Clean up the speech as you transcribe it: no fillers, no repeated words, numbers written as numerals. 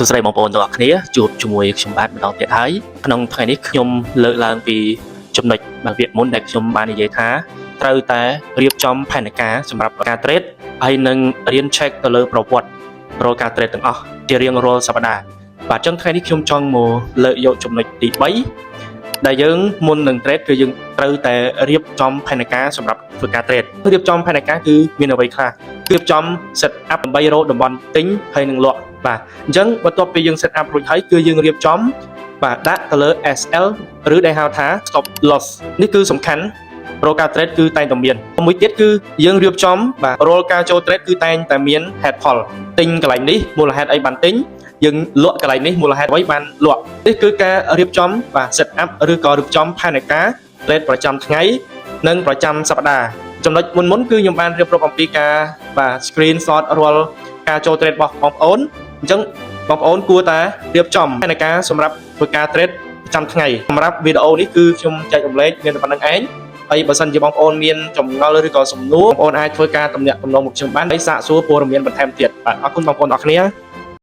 សួស្តីបងប្អូនទាំងអស់គ្នាជួបជាមួយខ្ញុំបាទម្ដងទៀតហើយក្នុងថ្ងៃនេះខ្ញុំលើកឡើងពីចំណុចមួយវាមុនដែលខ្ញុំបាននិយាយថាត្រូវតែរៀបចំផែនការសម្រាប់ការ trade ហើយនឹងរៀន check ទៅលើប្រវត្តិរាល់ការ trade ទាំងអស់ជារៀងរាល់សប្តាហ៍បាទអញ្ចឹងថ្ងៃនេះខ្ញុំចង់មកលើកយកចំណុចទី3ដែលយើងមុននឹង trade គឺយើងត្រូវតែរៀបចំផែនការសម្រាប់ធ្វើការ trade រៀបចំផែនការគឺមានអ្វីខ្លះរៀបចំ set up ដើម្បីរកតំបន់ទិញហើយនឹងលក់បាទអញ្ចឹងបន្ទាប់ពីយើង set up រួចហើយគឺយើងរៀបចំបាទដាក់ទៅលើ SL ឬដែលហៅថា stop loss នេះគឺសំខាន់រាល់ការ trade គឺតែងតែមានមួយទៀតគឺយើងរៀបចំបាទរាល់ការចូល trade គឺតែងតែមាន head call ទិញកន្លែងនេះមូលហេតុអីបានទិញយើងលក់កន្លែងនេះមូលហេតុអ្វីបានលក់នេះគឺការរៀបចំបាទ set up ឬក៏រៀបចំផែនការ trade ប្រចាំថ្ងៃនិងប្រចាំសប្តាហ៍ចំណុចមុនគឺខ្ញុំបានរៀបរាប់អំពីការបាទ screenshot រាល់ការចូល trade របស់បងប្អូនអញ្ចឹងបងប្អូនគួរតែរៀបចំផែនការសម្រាប់ធ្វើការ trade ប្រចាំថ្ងៃសម្រាប់វីដេអូនេះគឺខ្ញុំចែករំលែកមានតែប៉ុណ្្នឹងឯងហើយបើសិនជាបងប្អូនមានចម្ងល់ឬក៏សំណួរបងប្អូនអាចធ្វើការទំនាក់ទំនងមកខ្ញុំបានហើយសាកសួរព័ត៌មានបន្ថែមទៀតបាទអរគុណបងប្អូនអរគ្នា